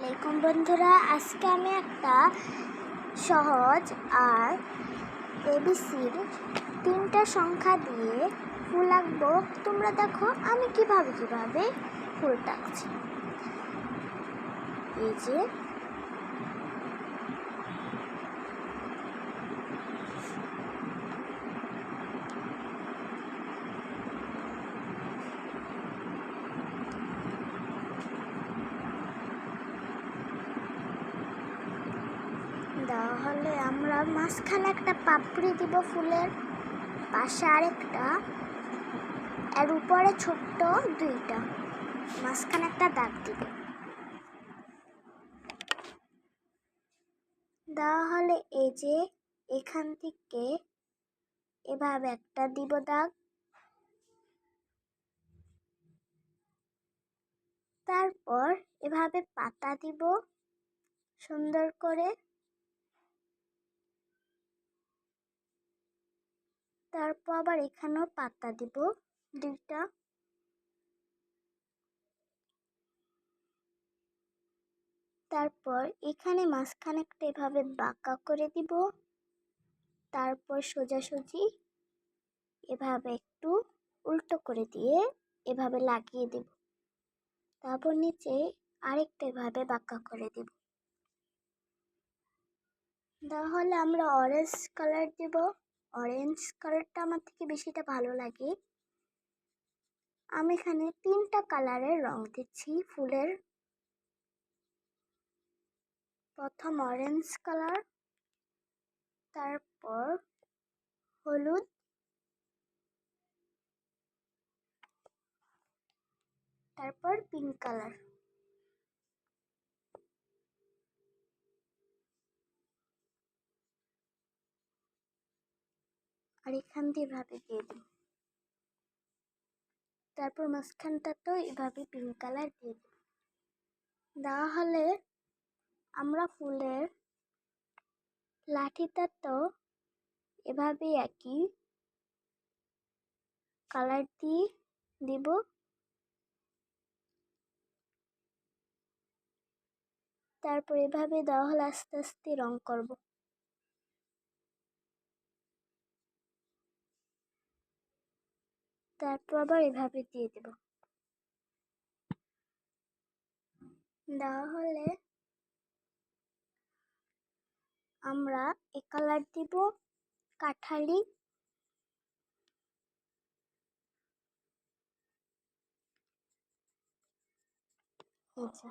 আলাইকুম বন্ধুরা, আজকে আমি একটা সহজ আর এবিসির 3টা সংখ্যা দিয়ে ফুল আঁকবো। তোমরা দেখো আমি কিভাবে ফুলটা আঁকছি। এই যে তাহলে আমরা মাঝখানে একটা পাপড়ি দিব ফুলের, পাশে আরেকটা, এর উপরে ছোট্ট 2টা, মাঝখানে একটা দাগ দিব। তাহলে এই যে এখান থেকে এভাবে একটা দিব দাগ, তারপর এভাবে পাতা দিব সুন্দর করে, তারপর আবার এখানেও পাতা দিব 2টা, তারপর এখানে মাঝখানে একটা এভাবে বাঁকা করে দিব, তারপর সোজাসুজি এভাবে একটু উল্টো করে দিয়ে এভাবে লাগিয়ে দিব, তারপর নিচে আরেকটা এভাবে বাঁকা করে দিব। তাহলে আমরা অরেঞ্জ কালার দিব। অরেঞ্জ কালারটা আমার থেকে বেশিটা ভালো লাগে। আমি এখানে 3টা কালারের রং দিচ্ছি ফুলের। প্রথম অরেঞ্জ কালার, তারপর হলুদ, তারপর পিঙ্ক কালার। আর এখান দিয়ে এভাবে দিয়ে দিই, তারপর মাঝখানটা তো এভাবে পিঙ্ক কালার দিয়ে দিই। দেওয়া হলে আমরা ফুলের লাঠিটা তো এভাবে একই কালার দিয়ে দিব, তারপর এভাবে দেওয়া হলে আস্তে আস্তে রং করব। তারপর আবার এভাবে দিয়ে দেব। দেওয়া হলে আমরা এ কালার দিব কাঠালি, আচ্ছা